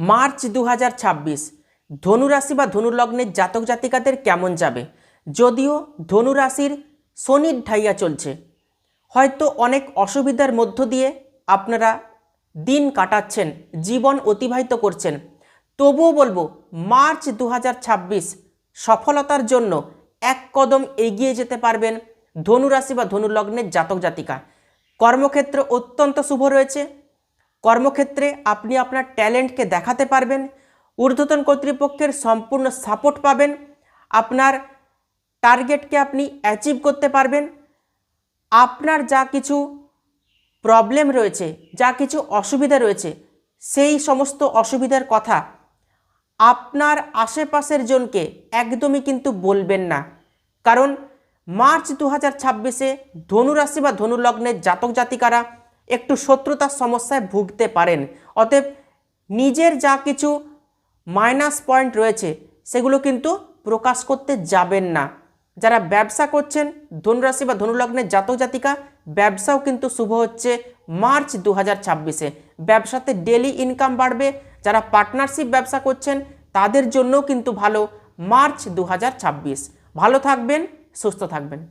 March 2026 ধনুরাশি বা ধনুলগ্নের জাতক জাতিকাদের কেমন যাবে? যদিও ধনুরাশির শনির ঢাইয়া চলছে, হয়তো অনেক অসুবিধার মধ্য দিয়ে আপনারা দিন কাটাচ্ছেন, জীবন অতিবাহিত করছেন, তবুও বলবো মার্চ 2026 সফলতার জন্য এক কদম এগিয়ে যেতে পারবেন ধনুরাশি বা ধনুলগ্নের জাতক জাতিকা। কর্মক্ষেত্র অত্যন্ত শুভ রয়েছে। কর্মক্ষেত্রে আপনি আপনার ট্যালেন্টকে দেখাতে পারবেন, ঊর্ধ্বতন কর্তৃপক্ষের সম্পূর্ণ সাপোর্ট পাবেন, আপনার টার্গেটকে আপনি অ্যাচিভ করতে পারবেন। আপনার যা কিছু প্রবলেম রয়েছে, যা কিছু অসুবিধা রয়েছে, সেই সমস্ত অসুবিধার কথা আপনার আশেপাশের জনকে একদমই কিন্তু বলবেন না, কারণ মার্চ 2026-এ ধনুরাশি বা ধনুলগ্নের জাতক জাতিকারা একটু শত্রুতার সমস্যায় ভুগতে পারেন। অতএব নিজের যা কিছু মাইনাস পয়েন্ট রয়েছে সেগুলো কিন্তু প্রকাশ করতে যাবেন না। যারা ব্যবসা করছেন ধনুরাশি বা ধনুলগ্নের জাতক জাতিকা, ব্যবসাও কিন্তু শুভ হচ্ছে মার্চ 2026-এ। ব্যবসাতে ডেলি ইনকাম বাড়বে। যারা পার্টনারশিপ ব্যবসা করছেন তাদের জন্যও কিন্তু ভালো মার্চ 2026। ভালো থাকবেন, সুস্থ থাকবেন।